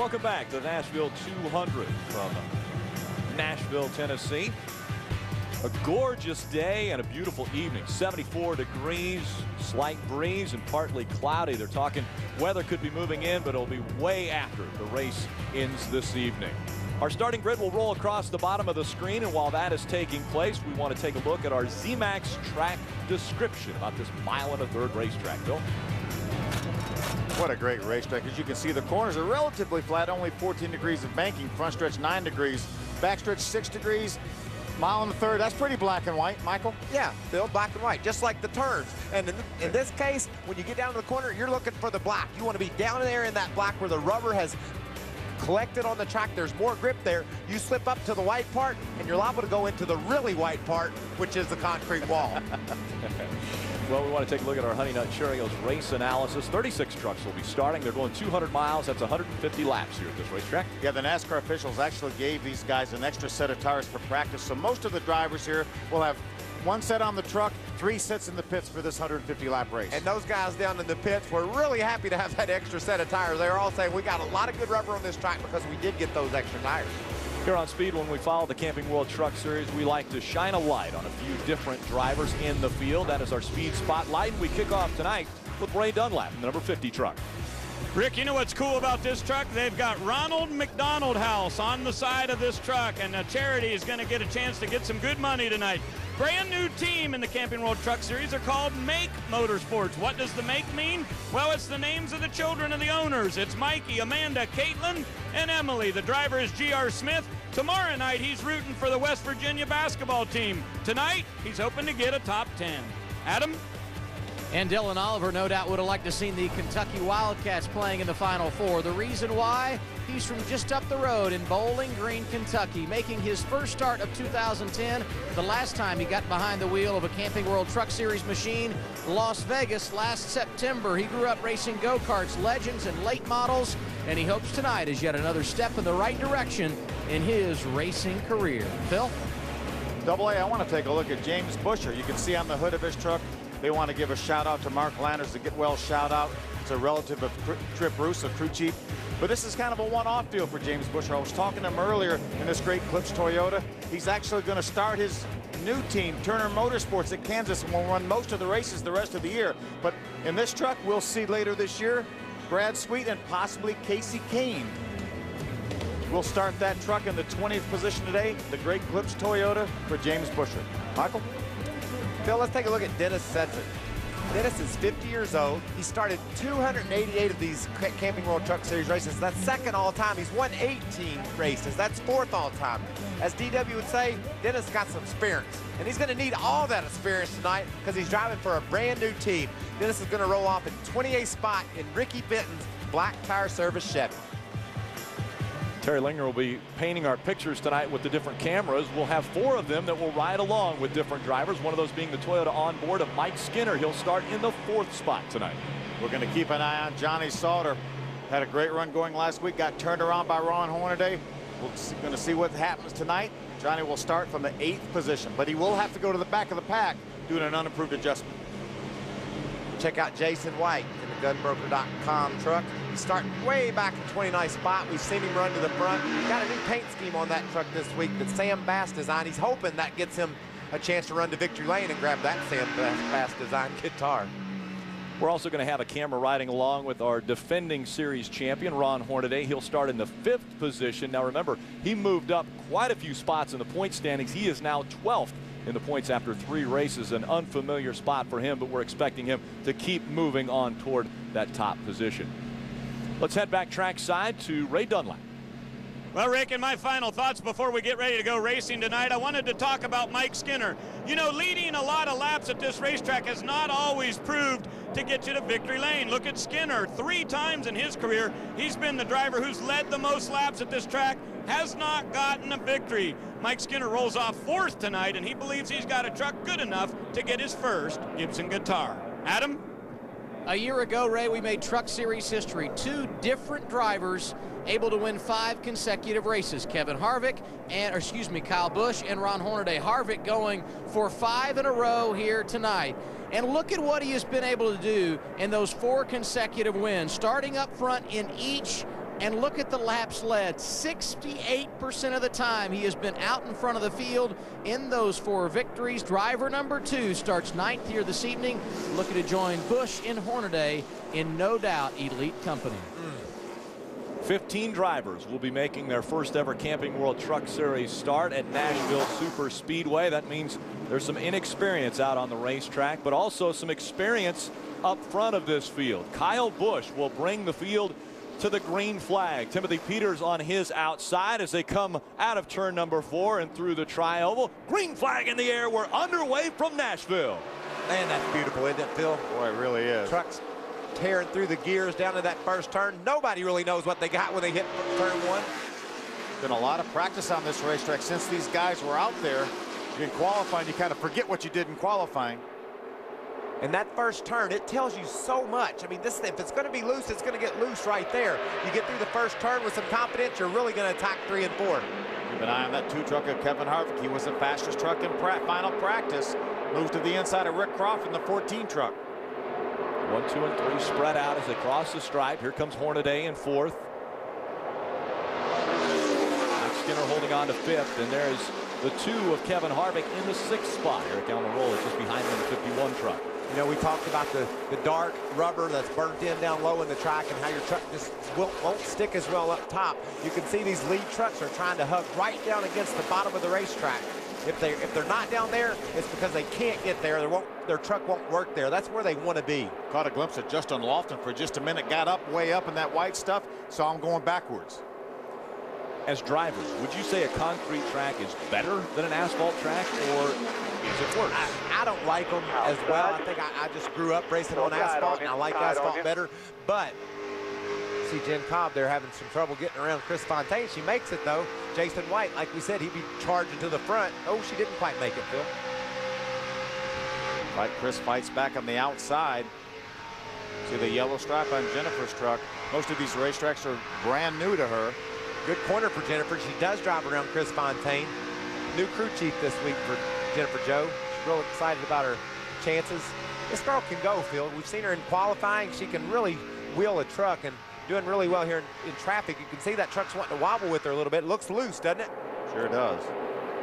Welcome back to the Nashville 200 from Nashville, Tennessee. A gorgeous day and a beautiful evening. 74 degrees, slight breeze, and partly cloudy. They're talking weather could be moving in, but it'll be way after the race ends this evening. Our starting grid will roll across the bottom of the screen, and while that is taking place, we want to take a look at our Z-Max track description about this mile and a third racetrack. Bill? What a great racetrack. As you can see, the corners are relatively flat, only 14 degrees of banking, front stretch 9 degrees, back stretch 6 degrees, mile and a third. That's pretty black and white, Michael. Yeah, Bill, black and white, just like the turns. And in this case, when you get down to the corner, you're looking for the black. You want to be down there in that black where the rubber has collected on the track. There's more grip there. You slip up to the white part, and you're liable to go into the really white part, which is the concrete wall. Well, we want to take a look at our Honey Nut Cheerios race analysis. 36 trucks will be starting. They're going 200 miles. That's 150 laps here at this racetrack. Yeah, the NASCAR officials actually gave these guys an extra set of tires for practice. So most of the drivers here will have 1 set on the truck, 3 sets in the pits for this 150-lap race. And those guys down in the pits were really happy to have that extra set of tires. They were all saying, we got a lot of good rubber on this track because we did get those extra tires. Here on Speed, when we follow the Camping World Truck Series, we like to shine a light on a few different drivers in the field. That is our Speed Spotlight. We kick off tonight with Ray Dunlap, the number 50 truck. Rick, you know what's cool about this truck? They've got Ronald McDonald House on the side of this truck, and the charity is going to get a chance to get some good money tonight. Brand new team in the Camping World Truck Series. They're called Make Motorsports. What does the Make mean? Well, it's the names of the children of the owners. It's Mikey, Amanda, Caitlin, and Emily. The driver is G.R. Smith. Tomorrow night, he's rooting for the West Virginia basketball team. Tonight, he's hoping to get a top 10. Adam? And Dylan Oliver, no doubt, would have liked to see the Kentucky Wildcats playing in the Final Four. The reason why? He's from just up the road in Bowling Green, Kentucky, making his first start of 2010. The last time he got behind the wheel of a Camping World Truck Series machine, Las Vegas last September. He grew up racing go-karts, legends, and late models, and he hopes tonight is yet another step in the right direction in his racing career. Phil? Double A, I want to take a look at James Busher. You can see on the hood of his truck, they want to give a shout out to Mark Landers, the Get Well shout out. It's a relative of Trip Roos, a crew chief. But this is kind of a one-off deal for James Busher. I was talking to him earlier in this great Clips Toyota. He's actually going to start his new team, Turner Motorsports at Kansas, and will run most of the races the rest of the year. But in this truck, we'll see later this year, Brad Sweet and possibly Casey Kane. We'll start that truck in the 20th position today, the great Clips Toyota for James Busher. Michael? Phil, let's take a look at Dennis Sedgwick. Dennis is 50 years old. He started 288 of these Camping World Truck Series races. That's second all time. He's won 18 races. That's fourth all time. As DW would say, Dennis got some experience. And he's going to need all that experience tonight because he's driving for a brand new team. Dennis is going to roll off in 28th spot in Ricky Benton's Black Tire Service Chevy. Terry Linger will be painting our pictures tonight with the different cameras. We'll have 4 of them that will ride along with different drivers. One of those being the Toyota onboard of Mike Skinner. He'll start in the 4th spot tonight. We're going to keep an eye on Johnny Sauter. Had a great run going last week, got turned around by Ron Hornaday. We're going to see what happens tonight. Johnny will start from the 8th position, but he will have to go to the back of the pack doing an unapproved adjustment. Check out Jason White in the gunbroker.com truck. He's starting way back in 29th spot. We've seen him run to the front. Got a new paint scheme on that truck this week that Sam Bass designed. He's hoping that gets him a chance to run to victory lane and grab that Sam Bass design guitar. We're also going to have a camera riding along with our defending series champion, Ron Hornaday. He'll start in the 5th position. Now remember, he moved up quite a few spots in the point standings. He is now 12th in the points after 3 races, an unfamiliar spot for him, but we're expecting him to keep moving on toward that top position. Let's head back trackside to Ray Dunlap. Well, Rick, in my final thoughts before we get ready to go racing tonight, I wanted to talk about Mike Skinner. You know, leading a lot of laps at this racetrack has not always proved to get you to victory lane. Look at Skinner. 3 times in his career, he's been the driver who's led the most laps at this track, has not gotten a victory. Mike Skinner rolls off 4th tonight, and he believes he's got a truck good enough to get his first Gibson guitar. Adam? A year ago, Ray, we made Truck Series history. 2 different drivers able to win 5 consecutive races. Kevin Harvick and, Kyle Busch and Ron Hornaday. Harvick going for 5 in a row here tonight. And look at what he has been able to do in those 4 consecutive wins, starting up front in each And look at the laps led. 68% of the time he has been out in front of the field in those 4 victories. Driver number 2 starts 9th here this evening, looking to join Busch in Hornaday in no doubt elite company. 15 drivers will be making their first ever Camping World Truck Series start at Nashville SuperSpeedway. That means there's some inexperience out on the racetrack, but also some experience up front of this field. Kyle Busch will bring the field to the green flag. Timothy Peters on his outside as they come out of turn number 4 and through the tri-oval. Green flag in the air. We're underway from Nashville. Man, that's beautiful, isn't it, Phil? Boy, it really is. Trucks tearing through the gears down to that first turn. Nobody really knows what they got when they hit turn 1. Been a lot of practice on this racetrack since these guys were out there. In qualifying, you kind of forget what you did in qualifying. And that first turn, it tells you so much. I mean, this, if it's going to be loose, it's going to get loose right there. You get through the first turn with some confidence, you're really going to attack 3 and 4. Keep an eye on that 2 truck of Kevin Harvick. He was the fastest truck in final practice. Moved to the inside of Rick Croft in the 14 truck. 1, 2, and 3 spread out as they cross the stripe. Here comes Hornaday in 4th. Mike Skinner holding on to 5th, and there's the 2 of Kevin Harvick in the 6th spot. Eric Almirola just behind him in the 51 truck. You know, we talked about the dark rubber that's burnt in down low in the track and how your truck just won't stick as well up top. You can see these lead trucks are trying to hug right down against the bottom of the racetrack. If they're not down there, it's because they can't get there. Their truck won't work there. That's where they want to be. Caught a glimpse of Justin Lofton for just a minute. Got up, way up in that white stuff. Saw him going backwards. As drivers, would you say a concrete track is better than an asphalt track, or is it worse? I don't like them as well. I think I just grew up racing on asphalt, and I like asphalt better. But see Jen Cobb there having some trouble getting around Chris Fontaine. She makes it, though. Jason White, like we said, he'd be charging to the front. Oh, she didn't quite make it, Phil. Like Chris fights back on the outside. See the yellow stripe on Jennifer's truck. Most of these racetracks are brand new to her. Good corner for Jennifer. She does drive around Chris Fontaine. New crew chief this week for Jennifer Joe. She's real excited about her chances. This girl can go, Phil. We've seen her in qualifying. She can really wheel a truck and doing really well here in traffic. You can see that truck's wanting to wobble with her a little bit. It looks loose, doesn't it? Sure does.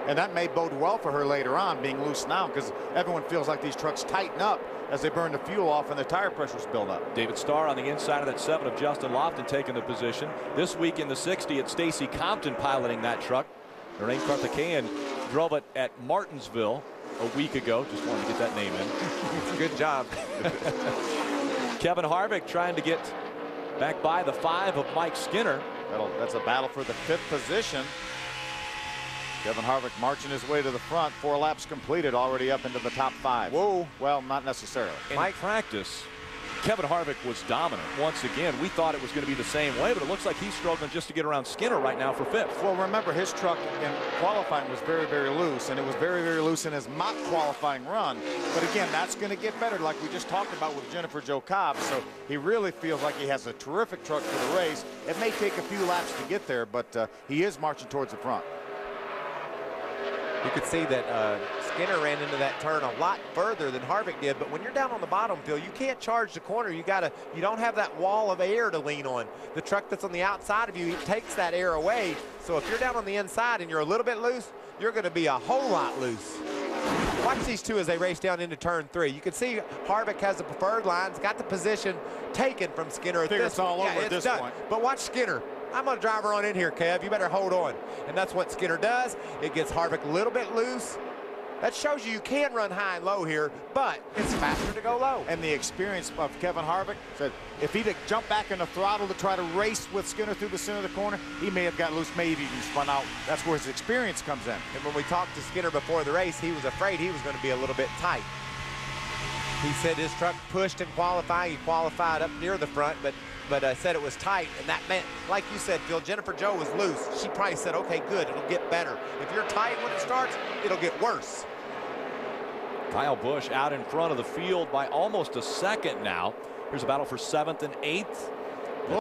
And that may bode well for her later on, being loose now, because everyone feels like these trucks tighten up as they burn the fuel off and the tire pressures build up. David Starr on the inside of that 7 of Justin Lofton taking the position. This week in the 60, it's Stacy Compton piloting that truck. Lorraine Karthikeyan drove it at Martinsville a week ago. Just wanted to get that name in. Good job. Kevin Harvick trying to get back by the 5 of Mike Skinner. That's a battle for the 5th position. Kevin Harvick marching his way to the front. 4 laps completed, already up into the top 5. Whoa. Well, not necessarily. In practice, Kevin Harvick was dominant once again. We thought it was going to be the same way, but it looks like he's struggling just to get around Skinner right now for 5th. Well, remember, his truck in qualifying was very, very loose, and it was very, very loose in his mock qualifying run. But again, that's going to get better, like we just talked about with Jennifer Joe Cobb. So he really feels like he has a terrific truck for the race. It may take a few laps to get there, but he is marching towards the front. You could see that Skinner ran into that turn a lot further than Harvick did, but when you're down on the bottom, Phil, you can't charge the corner. You don't have that wall of air to lean on. The truck that's on the outside of you, it takes that air away. So if you're down on the inside and you're a little bit loose, you're going to be a whole lot loose. Watch these two as they race down into turn 3. You can see Harvick has the preferred lines, got the position taken from Skinner at this point. It's all over at this point. But watch Skinner. I'm going to drive her on in here, Kev. You better hold on. And that's what Skinner does. It gets Harvick a little bit loose. That shows you can run high and low here, but it's faster to go low. And the experience of Kevin Harvick said if he'd have jumped back in the throttle to try to race with Skinner through the center of the corner, he may have got loose, maybe even spun out. That's where his experience comes in. And when we talked to Skinner before the race, he was afraid he was going to be a little bit tight. He said his truck pushed in qualifying. He qualified up near the front, but said it was tight, and that meant, like you said, Phil, Jennifer Joe was loose. She probably said, okay, good, it'll get better. If you're tight when it starts, it'll get worse. Kyle Busch out in front of the field by almost a second now. Here's a battle for 7th and 8th.